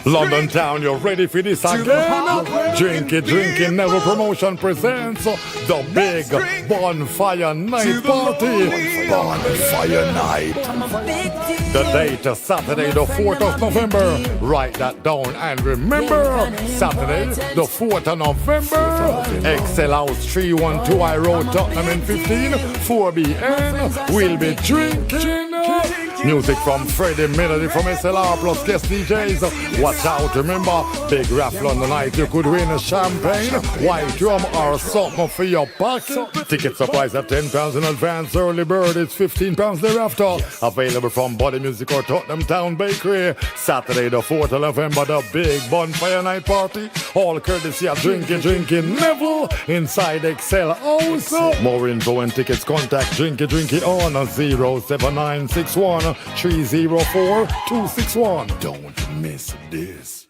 London town, you're ready for this again? Drinky Drinky Neville Promotion presents the big Bonfire Night Party. Bonfire Night. The date is Saturday the 4th of November. Write that down and remember, Saturday the 4th of November. Excel House 312 I Road, Tottenham in 15, 4BN. We'll be drinking. Music from Freddie, melody from SLR plus guest DJs. Watch out, remember, big raffle on the night. You could win a champagne, white rum or something for your pocket. Tickets are priced at £10 in advance. Early bird is £15 thereafter. Available from Body Music or Tottenham Town Bakery. Saturday the 4th of November, the big Bonfire Night Party. All courtesy of Drinky Neville inside Excel House. More info and tickets, contact Drinky on 07961 304 261. Don't miss this.